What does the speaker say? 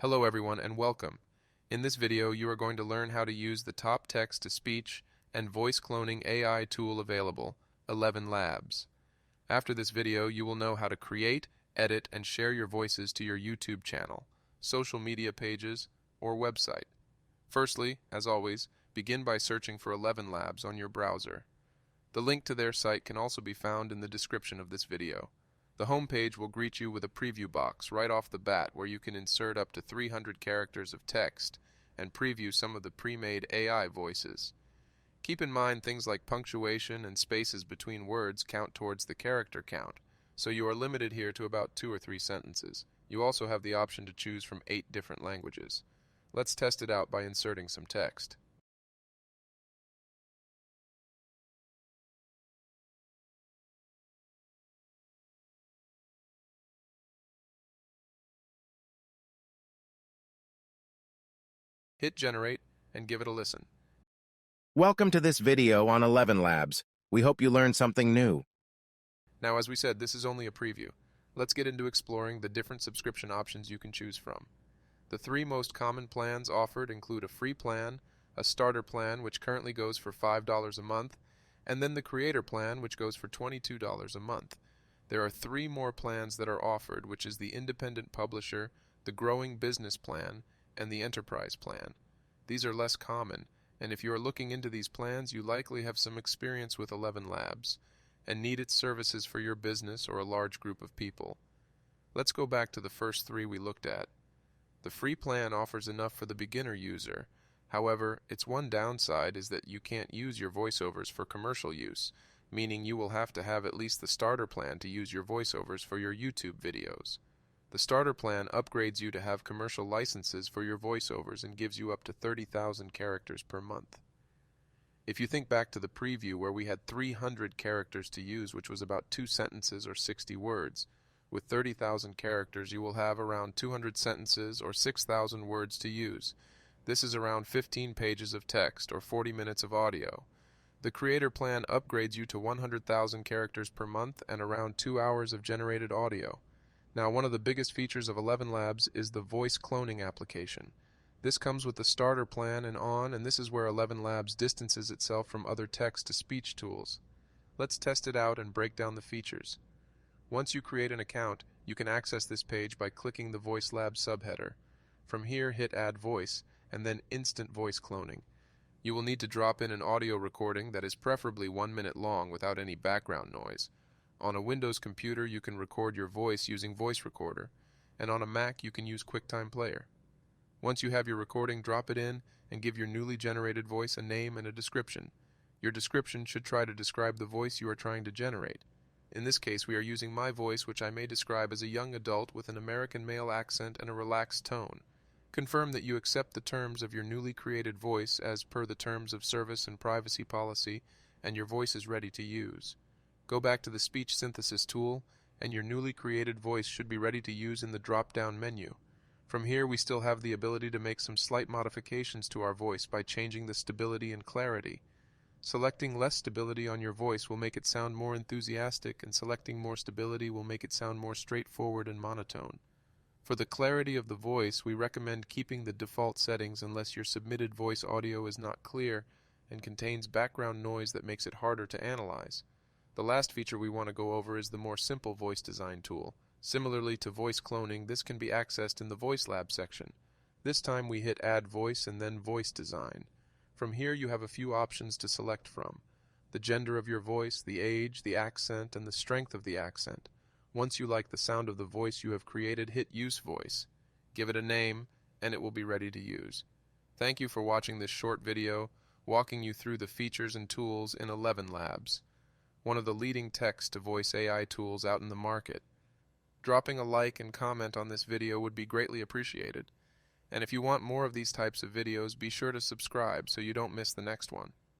Hello everyone and welcome. In this video you are going to learn how to use the top text-to-speech and voice cloning AI tool available, ElevenLabs. After this video you will know how to create, edit, and share your voices to your YouTube channel, social media pages, or website. Firstly, as always, begin by searching for ElevenLabs on your browser. The link to their site can also be found in the description of this video. The home page will greet you with a preview box right off the bat where you can insert up to 300 characters of text and preview some of the pre-made AI voices. Keep in mind things like punctuation and spaces between words count towards the character count, so you are limited here to about 2 or 3 sentences. You also have the option to choose from 8 different languages. Let's test it out by inserting some text. Hit generate and give it a listen. Welcome to this video on ElevenLabs. We hope you learned something new. Now, as we said, this is only a preview. Let's get into exploring the different subscription options you can choose from. The 3 most common plans offered include a free plan, a starter plan which currently goes for $5 a month, and then the creator plan which goes for $22 a month. There are 3 more plans that are offered, which is the independent publisher, the growing business plan, and the enterprise plan. These are less common, and if you are looking into these plans, you likely have some experience with ElevenLabs and need its services for your business or a large group of people. Let's go back to the first 3 we looked at. The free plan offers enough for the beginner user. However, its one downside is that you can't use your voiceovers for commercial use, meaning you will have to have at least the starter plan to use your voiceovers for your YouTube videos. The starter plan upgrades you to have commercial licenses for your voiceovers and gives you up to 30,000 characters per month. If you think back to the preview where we had 300 characters to use, which was about 2 sentences or 60 words, with 30,000 characters you will have around 200 sentences or 6,000 words to use. This is around 15 pages of text or 40 minutes of audio. The creator plan upgrades you to 100,000 characters per month and around 2 hours of generated audio. Now, one of the biggest features of ElevenLabs is the voice cloning application. This comes with the starter plan and this is where ElevenLabs distances itself from other text-to-speech tools. Let's test it out and break down the features. Once you create an account, you can access this page by clicking the VoiceLab subheader. From here, hit Add Voice, and then Instant Voice Cloning. You will need to drop in an audio recording that is preferably 1 minute long without any background noise. On a Windows computer, you can record your voice using Voice Recorder, and on a Mac, you can use QuickTime Player. Once you have your recording, drop it in and give your newly generated voice a name and a description. Your description should try to describe the voice you are trying to generate. In this case, we are using my voice, which I may describe as a young adult with an American male accent and a relaxed tone. Confirm that you accept the terms of your newly created voice as per the terms of service and privacy policy, and your voice is ready to use. Go back to the speech synthesis tool, and your newly created voice should be ready to use in the drop-down menu. From here, we still have the ability to make some slight modifications to our voice by changing the stability and clarity. Selecting less stability on your voice will make it sound more enthusiastic, and selecting more stability will make it sound more straightforward and monotone. For the clarity of the voice, we recommend keeping the default settings unless your submitted voice audio is not clear and contains background noise that makes it harder to analyze. The last feature we want to go over is the more simple voice design tool. Similarly to voice cloning, this can be accessed in the VoiceLab section. This time we hit Add Voice and then Voice Design. From here you have a few options to select from: the gender of your voice, the age, the accent, and the strength of the accent. Once you like the sound of the voice you have created, hit Use Voice. Give it a name, and it will be ready to use. Thank you for watching this short video, walking you through the features and tools in ElevenLabs, one of the leading text-to-voice AI tools out in the market. Dropping a like and comment on this video would be greatly appreciated. And if you want more of these types of videos, be sure to subscribe so you don't miss the next one.